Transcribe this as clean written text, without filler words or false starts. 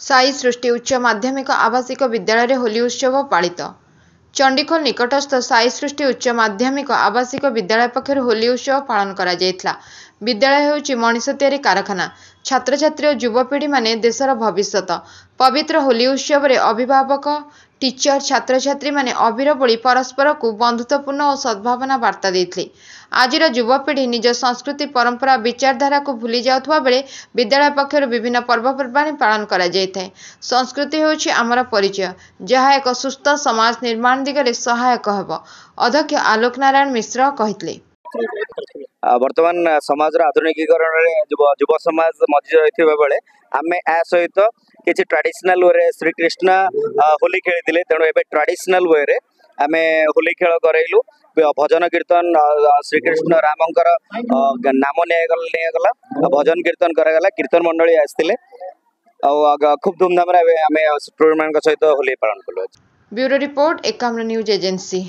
साई सृष्टि उच्च माध्यमिक आवासिक विद्यालय होली उत्सव पालित। चंडीखोल निकटस्थ साई सृष्टि उच्च माध्यमिक आवासिक विद्यालय पक्षर होली उत्सव पालन करा जायथिला। विद्यालय हेउची मनीष तैयारी कारखाना। छात्र छात्री और युवपीढ़ी माने देशर भविष्यत। पवित्र होली उत्सव रे अभिभावक टीचर छात्र छात्री माने अबीर बोली परस्पर को बंधुत्वपूर्ण और सद्भावना वार्ता देथिले। आजिर युवपीढ़ी निज संस्कृति परंपरा विचारधारा को भूली जाउथवा बेले विद्यालय पक्षर विभिन्न पर्वपर्वाणी पालन करा जायଥାଏ। संस्कृति हेउची आमर परिचय, जहा एक सुस्थ समाज निर्माण दिगरे सहायक हेबो। अध्यक्ष आलोक नारायण मिश्र कहितले। वर्तमान समाज आधुनिकीकरण युव समाज मझी रही बेले आम या सहित किसी ट्रेडिशनल वे श्रीकृष्ण होली खेली तेणु ए ट्रेडिशनल वे आम होली खेल करइलु। भजन कीर्तन श्रीकृष्ण रामंकर नाम निगला भजन कीर्तन करागला। कीर्तन मंडली आसते खूब धूमधाम आम स्टूडेंट सहित होली पालन कलु। Bureau report Ekamra news agency.